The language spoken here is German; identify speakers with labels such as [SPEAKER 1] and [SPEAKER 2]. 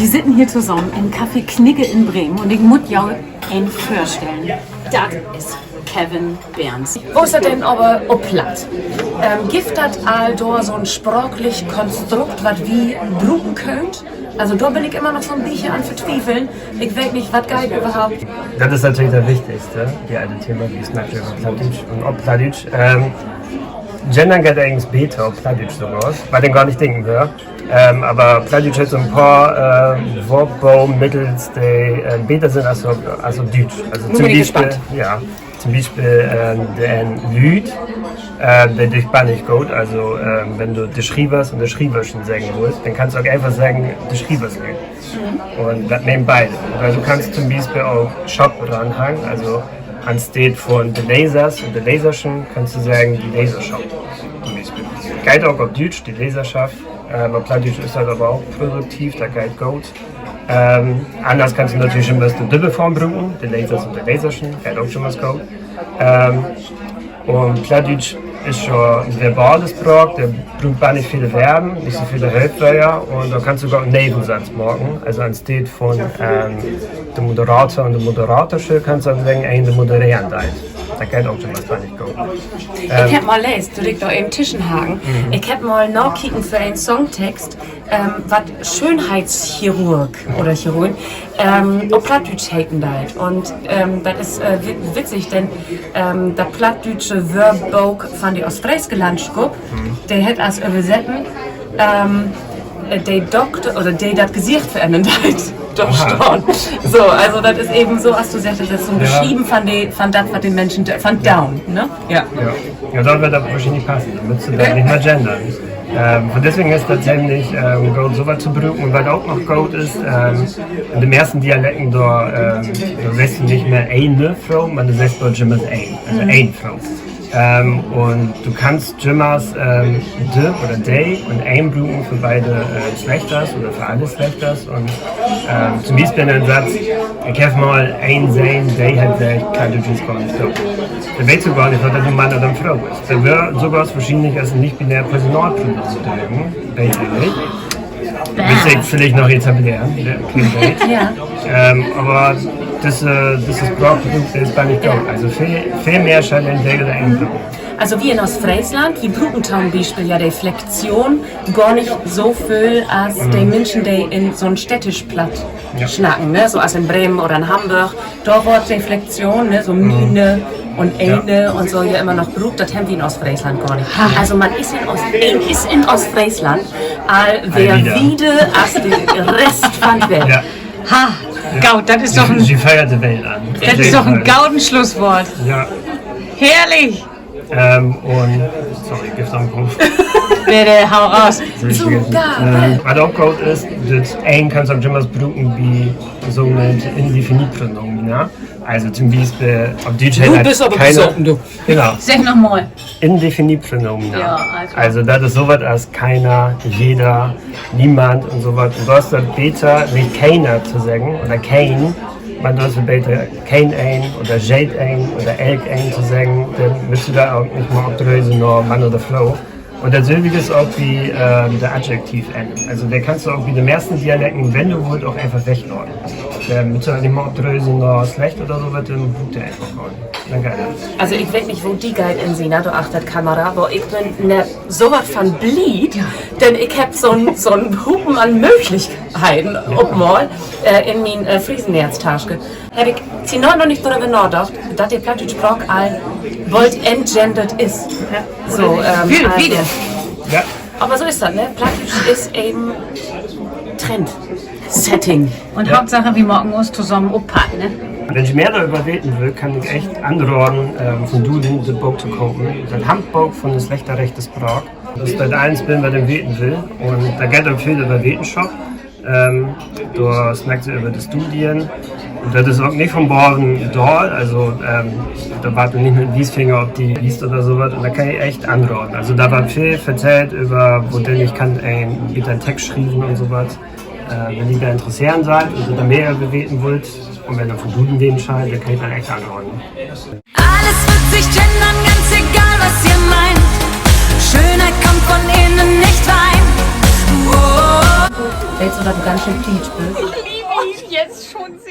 [SPEAKER 1] Wir sitzen hier zusammen im Café Knigge in Bremen und ich muss ja einen vorstellen. Das ist Kevin Berns.
[SPEAKER 2] Wo ist er denn aber platt? Gibt das all so ein sprachlich Konstrukt, was wie brauchen könnt? Also da bin ich immer noch so ein bisschen an Verzweifeln. Ich weiß nicht, was geil überhaupt.
[SPEAKER 3] Das ist natürlich das Wichtigste, die alte Thema, wie es natürlich über Plattdeutsch und ob Plattdeutsch. Gendern geht eigentlich besser auf Plattdeutsch sogar, weil den gar nicht denken wir. Aber Plattdeutsch hat so ein paar Wortbaumittels, die besser sind als Deutsch. Also zum Beispiel der Lüd, der dich bannig geht. Also wenn du des Schriebers und des Schrieberschen sagen willst, dann kannst du auch einfach sagen, des Schriebers nicht. Und das nehmen beide. Also du kannst zum Beispiel auch Shop dranhängen, also anstatt von den Lasers und der Laserschen kannst du sagen, die Lasershop zum Beispiel. Geht auch auf Deutsch, die Laserschaft. Aber Plattdeutsch ist halt aber auch produktiv, da geht gut. Anders kannst du natürlich schon was eine Doppelform brauchen, die Lasers und die Laserschen, geht auch schon was gut. Und Plattdeutsch ist schon ein verbales Sprach, der braucht gar nicht viele Verben, nicht so viele Hilfswörter und da kannst du sogar einen Nebensatz machen. Also anstatt von dem Moderator und der Moderatorche kannst du auch sagen, der Moderierende. Da geht auch schon was gar nicht gut.
[SPEAKER 2] Ich hab mal lesen, du liegst da im Tischenhagen. Ich hab mal nachkicken für einen Songtext, was Schönheitschirurg oder Chirurg auf Plattdeutsch haten deit. Und das ist witzig, denn der plattdeutsche Wörterbuch von der Ostfriesgelandschap, der hat als übersetzen, der Doktor oder der das Gesicht verändert hat. Doch schon. So, also das ist eben so, als du sagst, das ist so ein Beschrieben von das, was den Menschen, von Down, ne? Ja.
[SPEAKER 3] Ja, da wird das wahrscheinlich passen, damit du da nicht mehr gendern. Und deswegen ist tatsächlich gut, so was zu brauchen. Und was auch noch gut ist, in den ersten Dialekten, da sagst du nicht mehr eine Frau, sondern du sagst dort Jimmers ein, also eine Frau. Und du kannst Jimmers de oder day und ein brauchen für beide Geschlechters oder für alle Geschlechters. Und zum Beispiel einen Satz, ich habe mal ein sein, der hat gesagt, kann du das gar nicht glauben. Der weiß sogar nicht, ob das ein Mann oder eine Frau ist. Der wird sogar wahrscheinlich als ein nicht-binär Personalpronomen zu tragen, weiß ich nicht. Müsste ich vielleicht noch etablieren, ja. Aber das Sprachprodukt ist gar nicht gut. Also viel mehr scheint in der oder ein.
[SPEAKER 2] Also wie in Ostfriesland, wie brauchen zum Beispiel ja die Flexion gar nicht so viel als die Menschen, die in so ein städtisch platt schnacken, ne? So als in Bremen oder in Hamburg. Da wird die Flexion, ne? So Mühne und Ende und so ja immer noch braucht, das haben wir in Ostfriesland gar nicht. Also man ist in Ostfriesland, wer wieder als der Rest von der Welt.
[SPEAKER 3] Ja.
[SPEAKER 1] Ha! Gaut, das ist doch ein...
[SPEAKER 3] Sie feiert die Welt an.
[SPEAKER 1] Das ist doch ein Gaudenschlusswort.
[SPEAKER 3] Ja.
[SPEAKER 1] Herrlich!
[SPEAKER 3] Und... Sorry, gibt's noch einen Punkt.
[SPEAKER 1] Bitte, hau raus.
[SPEAKER 3] Was auch gut ist, das ein kannst du auch immer brauchen wie sogenannte Indefinitpronomina. Also zum Beispiel auf Deutsch
[SPEAKER 2] du bist aber besoffen, du.
[SPEAKER 3] Genau.
[SPEAKER 1] Sag nochmal.
[SPEAKER 3] Indefinitpronomina.
[SPEAKER 1] Ja,
[SPEAKER 3] also das ist sowas als keiner, jeder, niemand und sowas. Und du hast dann besser nicht keiner zu sagen oder kein. Man darf später kein ein oder Jade ein oder Elk ein zu sagen, dann müsst du da auch nicht mal abdrösen, nur Mann oder Frau. Und dasselbe ist auch wie der Adjektiv N. Also der kannst du auch wie die meisten Dialekten, wenn du wollt, auch einfach wegladen. Der müsst du nicht mal abdrösen, nur schlecht oder so, dann tut der einfach rein. Dann geil.
[SPEAKER 2] Also ich weiß nicht, wo die Guide in sie, ne, du achtet Kamera, aber ich bin ne, sowas von blied, denn ich hab so ein Hupen an Möglichkeiten, ob mal in mein Friesenherztasche. Hab ich noch nicht darüber nachgedacht, dass der Plattdeutsch Sprach all wollt entgendert ist. So,
[SPEAKER 1] wieder.
[SPEAKER 3] Ja.
[SPEAKER 2] Aber so ist das, ne? Plattdeutsch ist eben Trend. Setting.
[SPEAKER 1] Und Hauptsache, wir morgen uns zusammen abpacken, ne?
[SPEAKER 3] Wenn ich mehr darüber reden will, kann ich echt anraten, von du in das Buch zu kaufen. Das Handbuch von der schlechter rechtes Sprach. Das ist das eins bin, was ich beten will. Und da geht auch viel über Wetenschap. Da snackt sie über die Studien. Und das ist auch nicht vom Borden dort, also da war nicht mit Wiesfinger, ob die liest oder sowas. Und da kann ich echt anraten. Also da war viel erzählt über, wo denn ich kann wieder einen Text schreiben und sowas. Wenn ihr da interessieren seid und da mehr bewegen wollt und wenn ihr von guten Wegen scheint, dann kann ich dann echt anraten.
[SPEAKER 4] Alles wird sich gendern, ganz egal was ihr meint. Schönheit kommt von innen, nicht rein. Wow.
[SPEAKER 2] Weißt du, dass du ganz schön pleatsch bist?
[SPEAKER 5] Ich liebe ihn jetzt schon sehr.